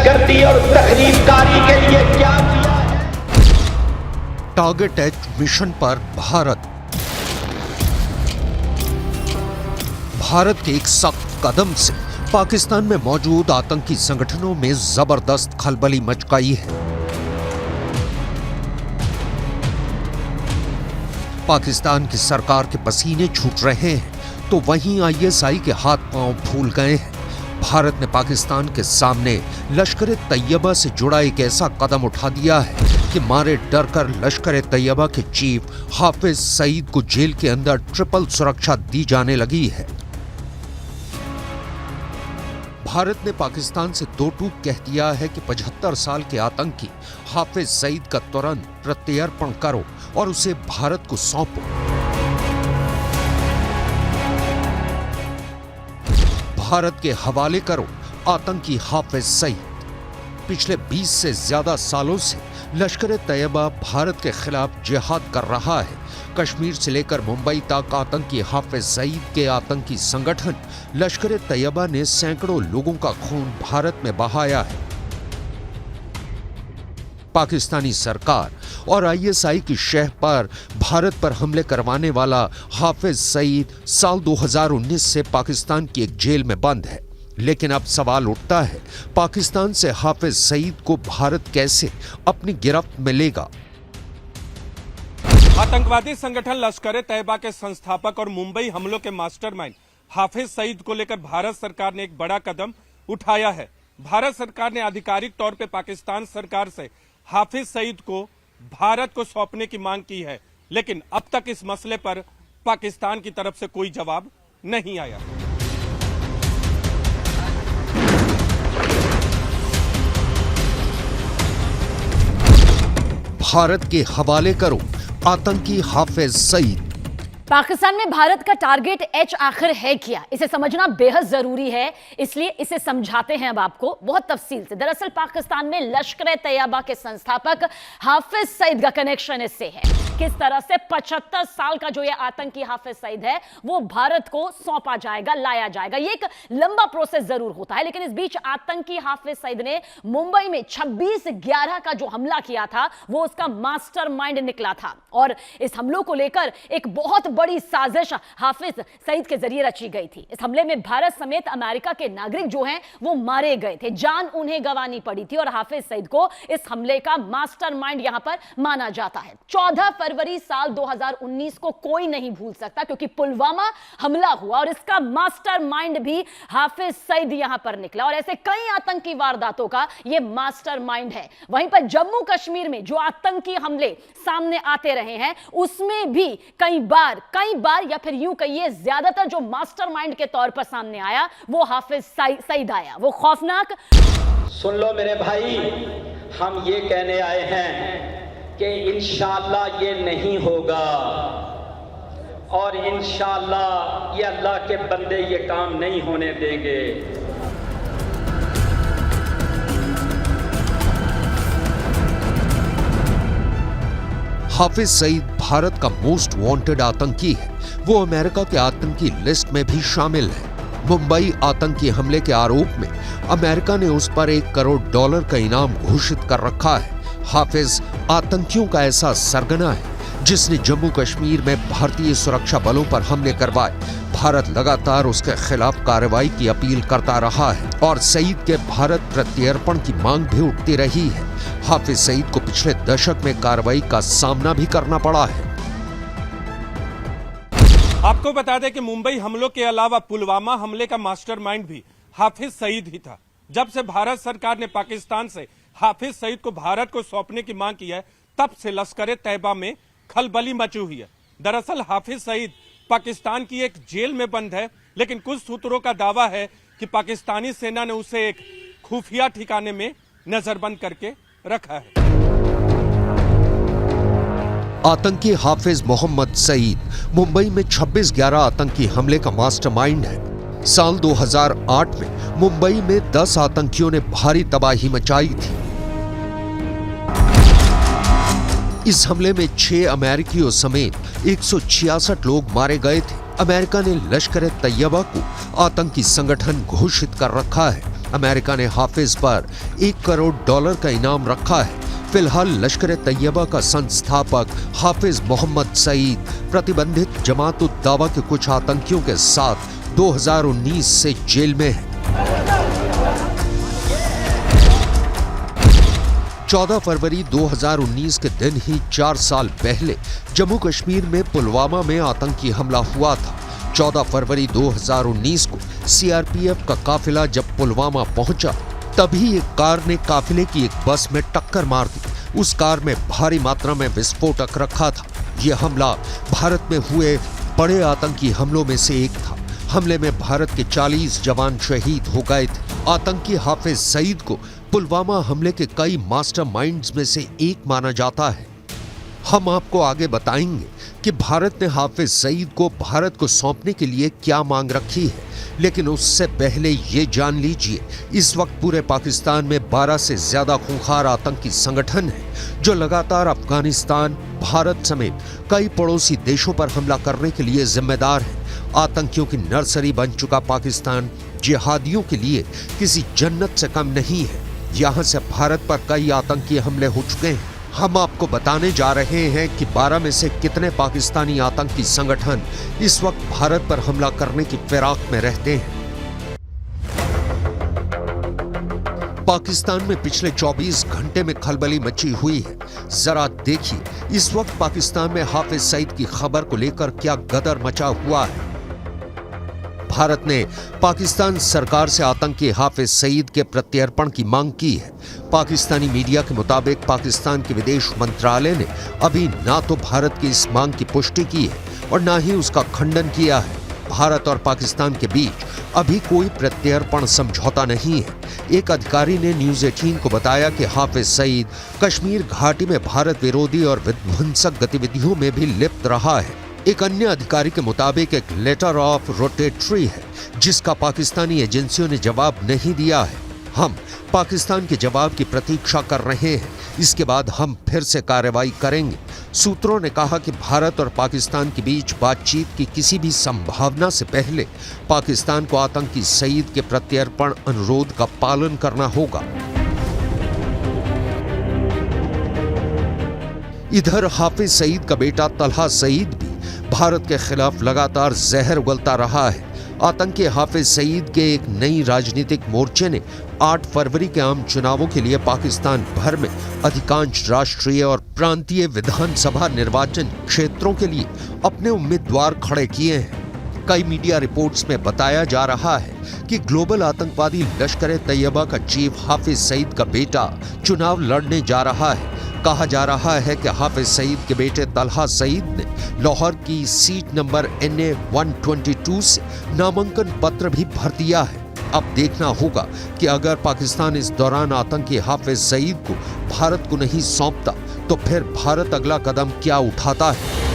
दहशतगर्दी और तखरीबकारी के लिए क्या किया है। टारगेट एच मिशन पर भारत के एक सख्त कदम से पाकिस्तान में मौजूद आतंकी संगठनों में जबरदस्त खलबली मच गई है। पाकिस्तान की सरकार के पसीने छूट रहे हैं तो वहीं आईएसआई के हाथ पांव फूल गए हैं। भारत ने पाकिस्तान के सामने लश्कर तैयबा से जुड़ा एक ऐसा कदम उठा दिया है कि मारे डर कर लश्कर तैयबा के चीफ हाफिज सईद को जेल के अंदर ट्रिपल सुरक्षा दी जाने लगी है। भारत ने पाकिस्तान से दो टूक कह दिया है कि 75 साल के आतंकी हाफिज सईद का तुरंत प्रत्यर्पण करो और उसे भारत को सौंपो। भारत के हवाले करो आतंकी हाफिज सईद। पिछले 20 से ज्यादा सालों से लश्कर तैयबा भारत के खिलाफ जिहाद कर रहा है। कश्मीर से लेकर मुंबई तक आतंकी हाफिज सईद के आतंकी संगठन लश्कर तैयबा ने सैकड़ों लोगों का खून भारत में बहाया है। पाकिस्तानी सरकार और आईएसआई की शह पर भारत पर हमले करवाने वाला हाफिज सईद साल 2019 से पाकिस्तान की एक जेल में बंद है। लेकिन अब सवाल उठता है, पाकिस्तान से हाफिज सईद को भारत कैसे अपनी गिरफ्त में लेगा। आतंकवादी संगठन लश्कर तैयबा के संस्थापक और मुंबई हमलों के मास्टरमाइंड हाफिज सईद को लेकर भारत सरकार ने एक बड़ा कदम उठाया है। भारत सरकार ने आधिकारिक तौर पर पाकिस्तान सरकार से हाफिज सईद को भारत को सौंपने की मांग की है, लेकिन अब तक इस मसले पर पाकिस्तान की तरफ से कोई जवाब नहीं आया। भारत के हवाले करो आतंकी हाफिज सईद। पाकिस्तान में भारत का टारगेट एच आखिर है क्या, इसे समझना बेहद जरूरी है। इसलिए इसे समझाते हैं अब आपको बहुत तफसील से। दरअसल पाकिस्तान में लश्कर तैयबा के संस्थापक हाफिज सईद का कनेक्शन इससे है। किस तरह से 75 साल का जो ये आतंकी हाफिज सईद है वो भारत को सौंपा जाएगा, लाया जाएगा। ये एक लंबा प्रोसेस जरूर होता है, लेकिन इस बीच आतंकी हाफिज सईद ने मुंबई में 26/11 का जो हमला किया था वो उसका मास्टरमाइंड निकला था और इस हमलों को लेकर एक बहुत बड़ी साजिश हाफिज सईद के जरिए रची गई थी। इस हमले में भारत समेत अमेरिका के नागरिक जो हैं वो मारे गए थे, जान उन्हें गंवानी पड़ी थी और हाफिज सईद को इस हमले का मास्टरमाइंड यहां पर माना जाता है। 14 फरवरी साल 2019 को कोई नहीं भूल सकता क्योंकि पुलवामा हमला हुआ और इसका मास्टरमाइंड भी हाफिज सईद यहां पर निकला और ऐसे कई आतंकी वारदातों का यह मास्टरमाइंड है। वहीं पर जम्मू कश्मीर में जो आतंकी हमले सामने आते रहे हैं उसमें भी कई बार या फिर यूं कहिए ज्यादातर जो मास्टरमाइंड के तौर पर सामने आया वो हाफिज सईद आया। वो खौफनाक। सुन लो मेरे भाई, हम ये कहने आए हैं कि इंशाअल्लाह ये नहीं होगा और इंशाअल्लाह ये अल्लाह के बंदे ये काम नहीं होने देंगे। हाफिज सईद भारत का मोस्ट वांटेड आतंकी है। वो अमेरिका के आतंकी लिस्ट में भी शामिल है। मुंबई आतंकी हमले के आरोप में अमेरिका ने उस पर $1 करोड़ का इनाम घोषित कर रखा है। हाफिज आतंकियों का ऐसा सरगना है जिसने जम्मू कश्मीर में भारतीय सुरक्षा बलों पर हमले करवाए। भारत लगातार उसके खिलाफ कार्रवाई की अपील करता रहा है और सईद के भारत प्रत्यर्पण की मांग भी उठती रही है। हाफिज सईद को पिछले दशक में कार्रवाई का सामना भी करना पड़ा है। आपको बता दें कि मुंबई हमलों के अलावा पुलवामा हमले का मास्टरमाइंड भी हाफिज सईद ही था। जब से भारत सरकार ने पाकिस्तान से हाफिज सईद को भारत को सौंपने की मांग की है तब से लश्कर तैयबा में खलबली मची हुई है। दरअसल हाफिज सईद पाकिस्तान की एक जेल में बंद है, लेकिन कुछ सूत्रों का दावा है कि पाकिस्तानी सेना ने उसे एक खुफिया ठिकाने में नजरबंद करके रखा है। आतंकी हाफिज मोहम्मद सईद मुंबई में 26/11 आतंकी हमले का मास्टरमाइंड है। साल 2008 में मुंबई में 10 आतंकियों ने भारी तबाही मचाई थी। इस हमले में 6 अमेरिकियों समेत 166 लोग मारे गए थे। अमेरिका ने लश्कर तैयबा को आतंकी संगठन घोषित कर रखा है। अमेरिका ने हाफिज पर $1 करोड़ का इनाम रखा है। फिलहाल लश्कर तैयबा का संस्थापक हाफिज मोहम्मद सईद प्रतिबंधित जमात उद दावा के कुछ आतंकियों के साथ 2019 से जेल में है। 14 फरवरी 2019 के दिन ही 4 साल पहले जम्मू कश्मीर में पुलवामा में आतंकी हमला हुआ था। 14 फरवरी 2019 को सीआरपीएफ का काफिला जब पुलवामा पहुंचा, तभी एक कार ने काफिले की एक बस में टक्कर मार दी। उस कार में भारी मात्रा में विस्फोटक रखा था। यह हमला भारत में हुए बड़े आतंकी हमलों में से एक था। हमले में भारत के 40 जवान शहीद हो गए थे। आतंकी हाफिज सईद को पुलवामा हमले के कई मास्टरमाइंड्स में से एक माना जाता है। हम आपको आगे बताएंगे कि भारत ने हाफिज सईद को भारत को सौंपने के लिए क्या मांग रखी है, लेकिन उससे पहले ये जान लीजिए, इस वक्त पूरे पाकिस्तान में 12 से ज्यादा खूंखार आतंकी संगठन हैं जो लगातार अफगानिस्तान, भारत समेत कई पड़ोसी देशों पर हमला करने के लिए जिम्मेदार हैं। आतंकियों की नर्सरी बन चुका पाकिस्तान जिहादियों के लिए किसी जन्नत से कम नहीं है। यहाँ से भारत पर कई आतंकी हमले हो चुके हैं। हम आपको बताने जा रहे हैं कि 12 में से कितने पाकिस्तानी आतंकी संगठन इस वक्त भारत पर हमला करने की फिराक में रहते हैं। पाकिस्तान में पिछले 24 घंटे में खलबली मची हुई है। जरा देखिए, इस वक्त पाकिस्तान में हाफिज सईद की खबर को लेकर क्या गदर मचा हुआ है। भारत ने पाकिस्तान सरकार से आतंकी हाफिज सईद के प्रत्यर्पण की मांग की है। पाकिस्तानी मीडिया के मुताबिक पाकिस्तान के विदेश मंत्रालय ने अभी ना तो भारत की इस मांग की पुष्टि की है और ना ही उसका खंडन किया है। भारत और पाकिस्तान के बीच अभी कोई प्रत्यर्पण समझौता नहीं है। एक अधिकारी ने न्यूज़ 18 को बताया कि हाफिज सईद कश्मीर घाटी में भारत विरोधी और विध्वंसक गतिविधियों में भी लिप्त रहा है। एक अन्य अधिकारी के मुताबिक एक लेटर ऑफ रोटेटरी है जिसका पाकिस्तानी एजेंसियों ने जवाब नहीं दिया है। हम पाकिस्तान के जवाब की प्रतीक्षा कर रहे हैं। इसके बाद हम फिर से कार्रवाई करेंगे। सूत्रों ने कहा कि भारत और पाकिस्तान के बीच बातचीत की किसी भी संभावना से पहले पाकिस्तान को आतंकी सईद के प्रत्यर्पण अनुरोध का पालन करना होगा। इधर हाफिज सईद का बेटा तलहा सईद भी भारत के खिलाफ लगातार जहर उगलता रहा है। आतंकी हाफिज सईद के एक नई राजनीतिक मोर्चे ने 8 फरवरी के आम चुनावों के लिए पाकिस्तान भर में अधिकांश राष्ट्रीय और प्रांतीय विधानसभा निर्वाचन क्षेत्रों के लिए अपने उम्मीदवार खड़े किए हैं। कई मीडिया रिपोर्ट्स में बताया जा रहा है कि ग्लोबल आतंकवादी लश्कर तैयबा का चीफ हाफिज सईद का बेटा चुनाव लड़ने जा रहा है। कहा जा रहा है कि हाफिज सईद के बेटे तलहा सईद ने लाहौर की सीट नंबर NA 122 से नामांकन पत्र भी भर दिया है। अब देखना होगा कि अगर पाकिस्तान इस दौरान आतंकी हाफिज सईद को भारत को नहीं सौंपता तो फिर भारत अगला कदम क्या उठाता है।